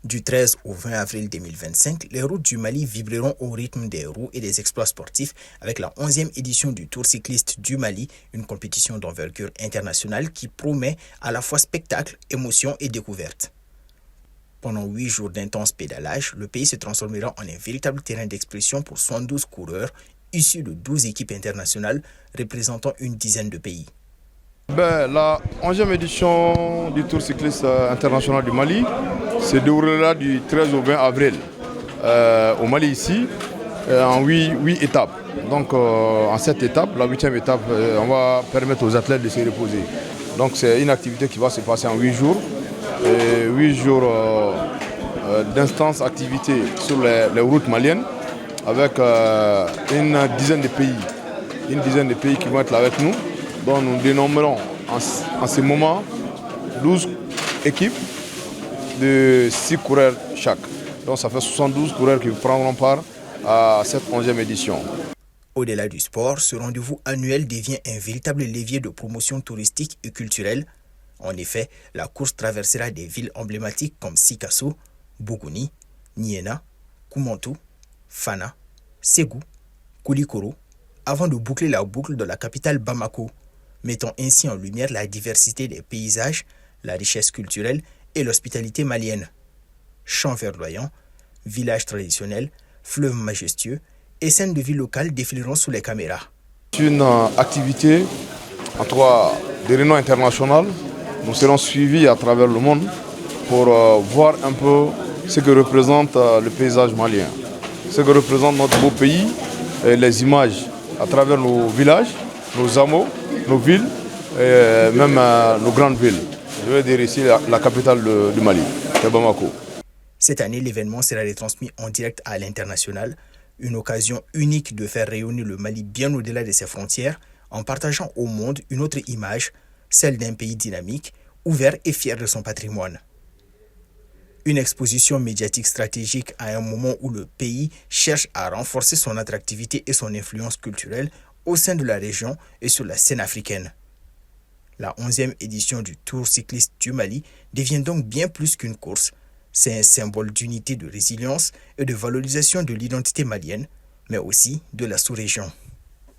Du 13 au 20 avril 2025, les routes du Mali vibreront au rythme des roues et des exploits sportifs avec la 11e édition du Tour cycliste du Mali, une compétition d'envergure internationale qui promet à la fois spectacle, émotion et découverte. Pendant 8 jours d'intense pédalage, le pays se transformera en un véritable terrain d'expression pour 72 coureurs issus de 12 équipes internationales représentant une dizaine de pays. La 11e édition du Tour cycliste international du Mali se déroulera du 13 au 20 avril au Mali ici, en 8 étapes. Donc en 7 étapes, la 8e étape, on va permettre aux athlètes de se reposer. Donc c'est une activité qui va se passer en 8 jours. 8 jours d'intenses activités sur les routes maliennes avec une dizaine de pays qui vont être là avec nous. Donc nous dénombrons en ce moment 12 équipes de 6 coureurs chaque. Donc ça fait 72 coureurs qui prendront part à cette 11e édition. Au-delà du sport, ce rendez-vous annuel devient un véritable levier de promotion touristique et culturelle. En effet, la course traversera des villes emblématiques comme Sikasso, Bougouni, Niena, Koumantou, Fana, Ségou, Koulikoro, avant de boucler la boucle de la capitale Bamako, mettant ainsi en lumière la diversité des paysages, la richesse culturelle et l'hospitalité malienne. Champs verdoyants, villages traditionnels, fleuves majestueux et scènes de vie locales défileront sous les caméras. C'est une activité en tout cas de renom international. Nous serons suivis à travers le monde pour voir un peu ce que représente le paysage malien, ce que représente notre beau pays, et les images à travers nos villages, nos hameaux, nos villes et même nos grandes villes. Je vais dire ici la capitale du Mali, c'est Bamako. Cette année, l'événement sera retransmis en direct à l'international, une occasion unique de faire rayonner le Mali bien au-delà de ses frontières en partageant au monde une autre image, celle d'un pays dynamique, ouvert et fier de son patrimoine. Une exposition médiatique stratégique à un moment où le pays cherche à renforcer son attractivité et son influence culturelle au sein de la région et sur la scène africaine. La 11e édition du Tour cycliste du Mali devient donc bien plus qu'une course. C'est un symbole d'unité, de résilience et de valorisation de l'identité malienne, mais aussi de la sous-région.